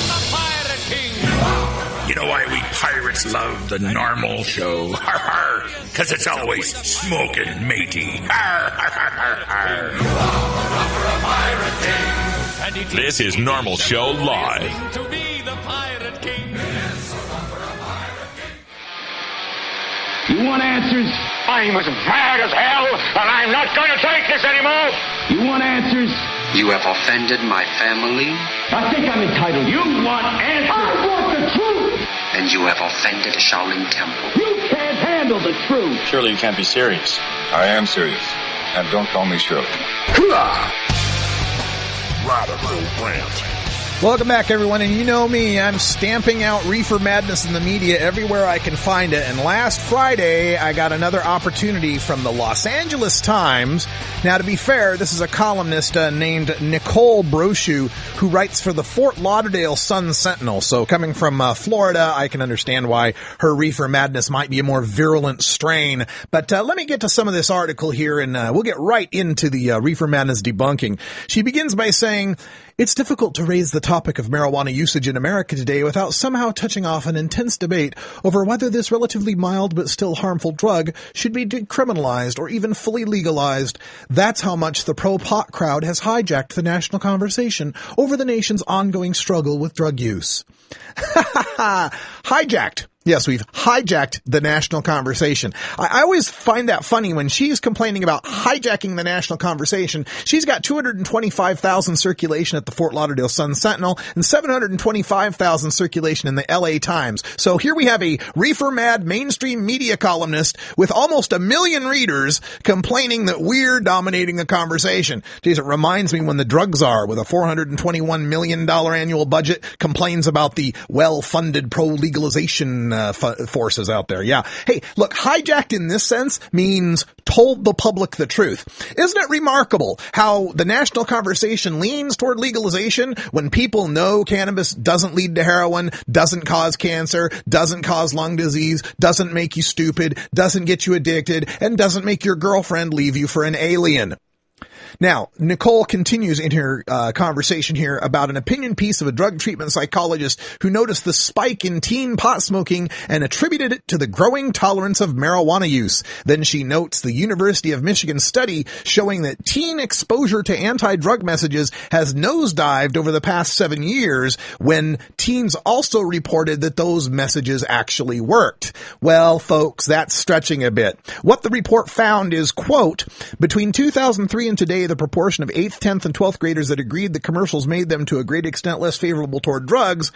The Pirate King! You know why we pirates love the NORML show? Har, har! 'Cause it's always smoking matey! Har, har, har, har, har. This is NORML Show Live. To be the Pirate King! You want answers? I'm as mad as hell, and I'm not going to take this anymore. You want answers? You have offended my family. I think I'm entitled. You want answers? I want the truth. And you have offended Shaolin Temple. You can't handle the truth. Surely you can't be serious. I am serious. And don't call me Shirley. Radical Rant. Welcome back, everyone, and you know me, I'm stamping out reefer madness in the media everywhere I can find it, and last Friday I got another opportunity from the Los Angeles Times. Now, to be fair, this is a columnist named Nicole Brochu who writes for the Fort Lauderdale Sun-Sentinel, so coming from Florida, I can understand why her reefer madness might be a more virulent strain, but let me get to some of this article here, and we'll get right into the reefer madness debunking. She begins by saying, "It's difficult to raise the topic of marijuana usage in America today without somehow touching off an intense debate over whether this relatively mild but still harmful drug should be decriminalized or even fully legalized. That's how much the pro-pot crowd has hijacked the national conversation over the nation's ongoing struggle with drug use." Hijacked. Yes, we've hijacked the national conversation. I always find that funny when she's complaining about hijacking the national conversation. She's got 225,000 circulation at the Fort Lauderdale Sun-Sentinel and 725,000 circulation in the LA Times. So here we have a reefer-mad mainstream media columnist with almost 1 million readers complaining that we're dominating the conversation. Geez, it reminds me when the drug czar with a $421 million annual budget complains about the well-funded pro-legalization forces out there. Yeah. Hey, look, hijacked in this sense means told the public the truth. Isn't it remarkable how the national conversation leans toward legalization when people know cannabis doesn't lead to heroin, doesn't cause cancer, doesn't cause lung disease, doesn't make you stupid, doesn't get you addicted, and doesn't make your girlfriend leave you for an alien? Now, Nicole continues in her conversation here about an opinion piece of a drug treatment psychologist who noticed the spike in teen pot smoking and attributed it to the growing tolerance of marijuana use. Then she notes the University of Michigan study showing that teen exposure to anti-drug messages has nosedived over the past 7 years when teens also reported that those messages actually worked. Well, folks, that's stretching a bit. What the report found is, quote, between 2003 and today, the proportion of 8th, 10th, and 12th graders that agreed the commercials made them to a great extent less favorable toward drugs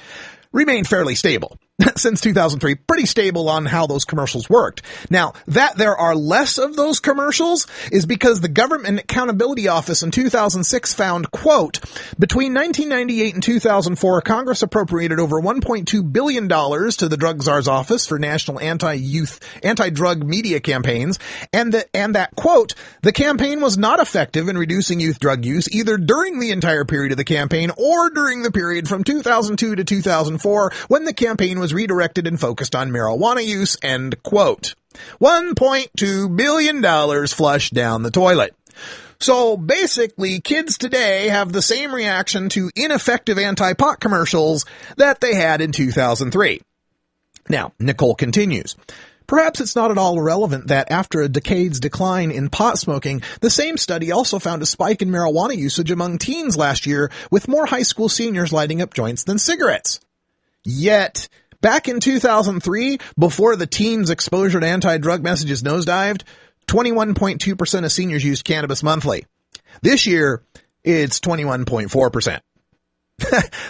remained fairly stable. Since 2003, pretty stable on how those commercials worked. Now, that there are less of those commercials is because the Government Accountability Office in 2006 found, quote, between 1998 and 2004, Congress appropriated over $1.2 billion to the Drug Czar's Office for national anti-drug media campaigns, and that, quote, the campaign was not effective in reducing youth drug use either during the entire period of the campaign or during the period from 2002 to 2004 when the campaign was redirected and focused on marijuana use, end quote. $1.2 billion flushed down the toilet. So basically, kids today have the same reaction to ineffective anti-pot commercials that they had in 2003. Now, Nicole continues. Perhaps it's not at all irrelevant that after a decade's decline in pot smoking, the same study also found a spike in marijuana usage among teens last year, with more high school seniors lighting up joints than cigarettes. Yet, back in 2003, before the teens' exposure to anti-drug messages nosedived, 21.2% of seniors used cannabis monthly. This year, it's 21.4%.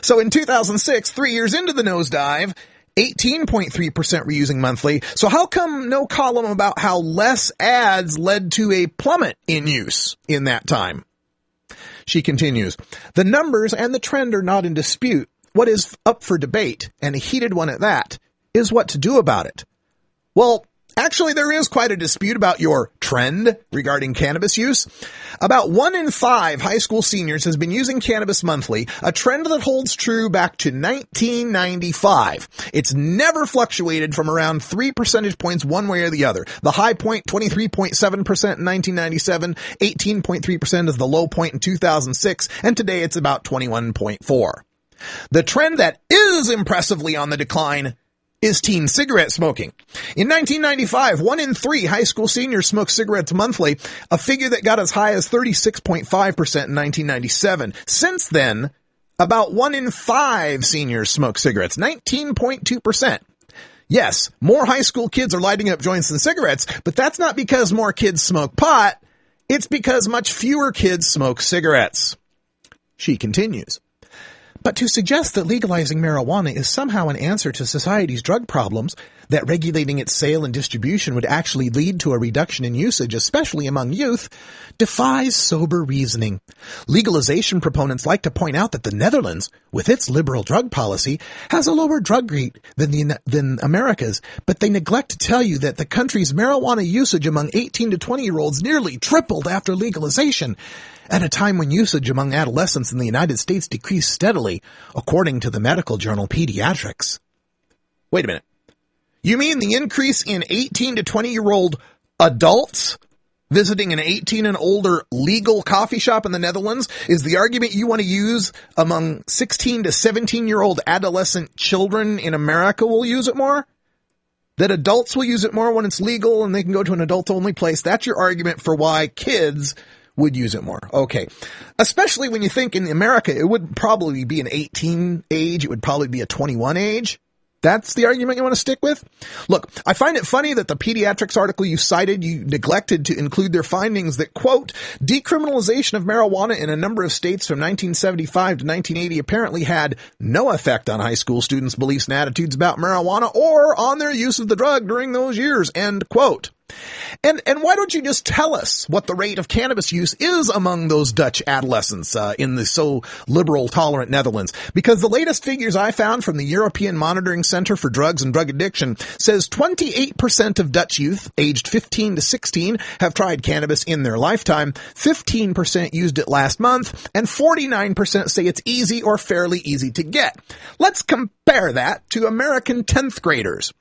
So in 2006, 3 years into the nosedive, 18.3% were using monthly. So how come no column about how less ads led to a plummet in use in that time? She continues, the numbers and the trend are not in dispute. What is up for debate, and a heated one at that, is what to do about it. Well, actually, there is quite a dispute about your trend regarding cannabis use. About 1 in 5 high school seniors has been using cannabis monthly, a trend that holds true back to 1995. It's never fluctuated from around 3 percentage points one way or the other. The high point, 23.7% in 1997, 18.3% is the low point in 2006, and today it's about 21.4%. The trend that is impressively on the decline is teen cigarette smoking. In 1995, 1 in 3 high school seniors smoked cigarettes monthly, a figure that got as high as 36.5% in 1997. Since then, about 1 in 5 seniors smoke cigarettes, 19.2%. Yes, more high school kids are lighting up joints than cigarettes, but that's not because more kids smoke pot. It's because much fewer kids smoke cigarettes. She continues. But to suggest that legalizing marijuana is somehow an answer to society's drug problems, that regulating its sale and distribution would actually lead to a reduction in usage, especially among youth, defies sober reasoning. Legalization proponents like to point out that the Netherlands, with its liberal drug policy, has a lower drug rate than America's, but they neglect to tell you that the country's marijuana usage among 18 to 20-year-olds nearly tripled after legalization, at a time when usage among adolescents in the United States decreased steadily, according to the medical journal Pediatrics. Wait a minute. You mean the increase in 18 to 20-year-old adults visiting an 18 and older legal coffee shop in the Netherlands is the argument you want to use among 16 to 17-year-old adolescent children in America will use it more? That adults will use it more when it's legal and they can go to an adult-only place? That's your argument for why kids would use it more. Okay. Especially when you think in America, it would probably be an 18 age. It would probably be a 21 age. That's the argument you want to stick with? Look, I find it funny that the Pediatrics article you cited, you neglected to include their findings that, quote, decriminalization of marijuana in a number of states from 1975 to 1980 apparently had no effect on high school students' beliefs and attitudes about marijuana or on their use of the drug during those years, end quote. And why don't you just tell us what the rate of cannabis use is among those Dutch adolescents in the so liberal, tolerant Netherlands? Because the latest figures I found from the European Monitoring Center for Drugs and Drug Addiction says 28% of Dutch youth aged 15 to 16 have tried cannabis in their lifetime, 15% used it last month, and 49% say it's easy or fairly easy to get. Let's compare that to American 10th graders.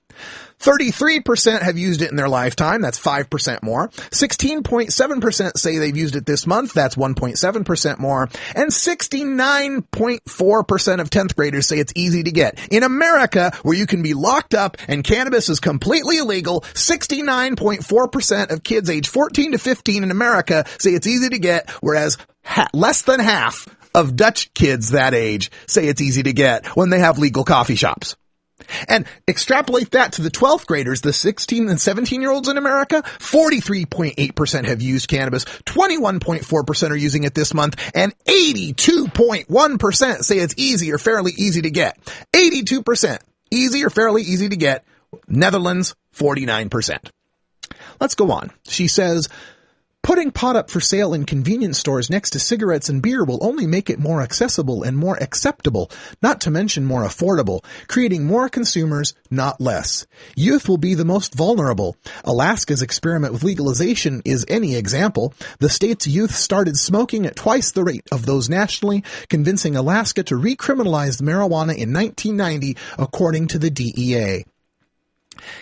33% have used it in their lifetime. That's 5% more. 16.7% say they've used it this month. That's 1.7% more. And 69.4% of 10th graders say it's easy to get. In America, where you can be locked up and cannabis is completely illegal, 69.4% of kids age 14 to 15 in America say it's easy to get, whereas less than half of Dutch kids that age say it's easy to get when they have legal coffee shops. And extrapolate that to the 12th graders, the 16 and 17-year-olds in America, 43.8% have used cannabis, 21.4% are using it this month, and 82.1% say it's easy or fairly easy to get. 82%. Easy or fairly easy to get. Netherlands, 49%. Let's go on. She says, putting pot up for sale in convenience stores next to cigarettes and beer will only make it more accessible and more acceptable, not to mention more affordable, creating more consumers, not less. Youth will be the most vulnerable. Alaska's experiment with legalization is any example. The state's youth started smoking at twice the rate of those nationally, convincing Alaska to recriminalize marijuana in 1990, according to the DEA.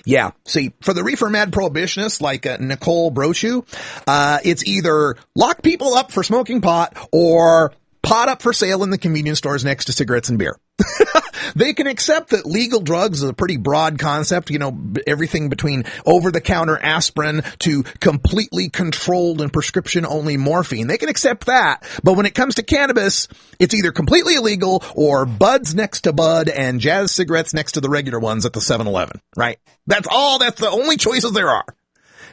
Yeah, see, for the reefer mad prohibitionists like Nicole Brochu, it's either lock people up for smoking pot or pot up for sale in the convenience stores next to cigarettes and beer. They can accept that legal drugs is a pretty broad concept, you know, everything between over-the-counter aspirin to completely controlled and prescription-only morphine. They can accept that, but when it comes to cannabis, it's either completely illegal or buds next to bud and jazz cigarettes next to the regular ones at the 7-Eleven, right? That's the only choices there are.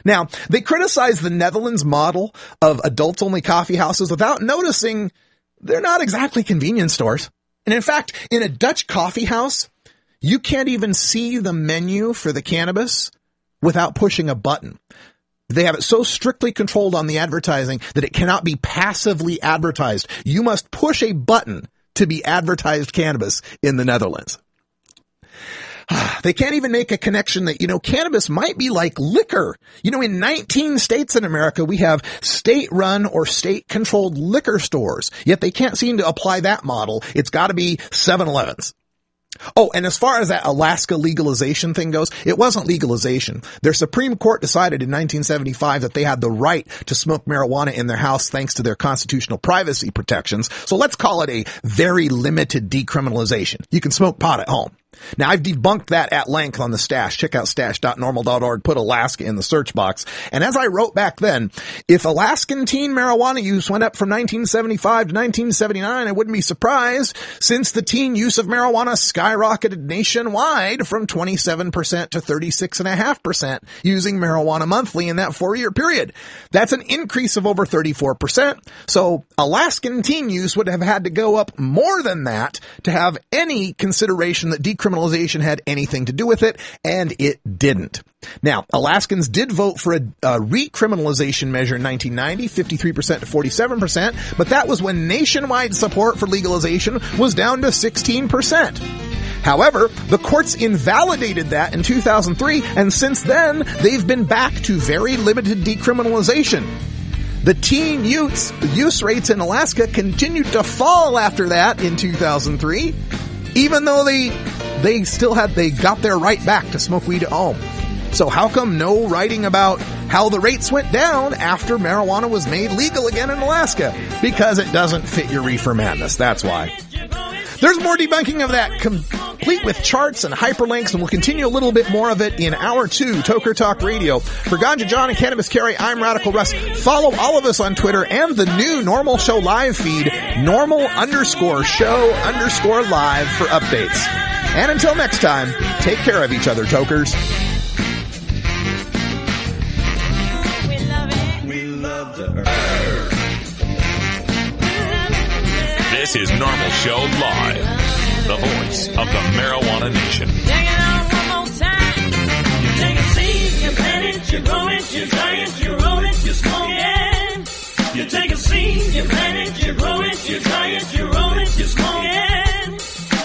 Now, they criticize the Netherlands model of adults-only coffee houses without noticing they're not exactly convenience stores. And in fact, in a Dutch coffee house, you can't even see the menu for the cannabis without pushing a button. They have it so strictly controlled on the advertising that it cannot be passively advertised. You must push a button to be advertised cannabis in the Netherlands. They can't even make a connection that, you know, cannabis might be like liquor. You know, in 19 states in America, we have state-run or state-controlled liquor stores, yet they can't seem to apply that model. It's got to be 7-Elevens. Oh, and as far as that Alaska legalization thing goes, it wasn't legalization. Their Supreme Court decided in 1975 that they had the right to smoke marijuana in their house thanks to their constitutional privacy protections. So let's call it a very limited decriminalization. You can smoke pot at home. Now, I've debunked that at length on the Stash. Check out stash.normal.org, put Alaska in the search box. And as I wrote back then, if Alaskan teen marijuana use went up from 1975 to 1979, I wouldn't be surprised, since the teen use of marijuana skyrocketed nationwide from 27% to 36.5% using marijuana monthly in that 4-year period. That's an increase of over 34%. So Alaskan teen use would have had to go up more than that to have any consideration that decriminalization decriminalization had anything to do with it, and it didn't. Now, Alaskans did vote for a recriminalization measure in 1990, 53% to 47%, but that was when nationwide support for legalization was down to 16%. However, the courts invalidated that in 2003, and since then, they've been back to very limited decriminalization. The teen use rates in Alaska continued to fall after that in 2003, even though they got their right back to smoke weed at home. So how come no writing about how the rates went down after marijuana was made legal again in Alaska? Because it doesn't fit your reefer madness, that's why. There's more debunking of that, complete with charts and hyperlinks, and we'll continue a little bit more of it in Hour 2, Toker Talk Radio. For Ganja John and Cannabis Carrie, I'm Radical Russ. Follow all of us on Twitter and the new Normal Show live feed, normal_show_live for updates. And until next time, take care of each other, Tokers. This is Normal Show Live, the voice of the Marijuana Nation. Take it out one more time. You take a seed, you plant it, you grow it, you dry it, you roll it, you smoke it. You take a seed, you plant it, you grow it, you dry it, you roll it, you smoke it.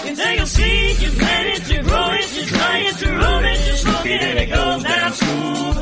You take a seed, you plant it, you grow it, you dry it, you roll it, you smoke it, and it goes down smooth.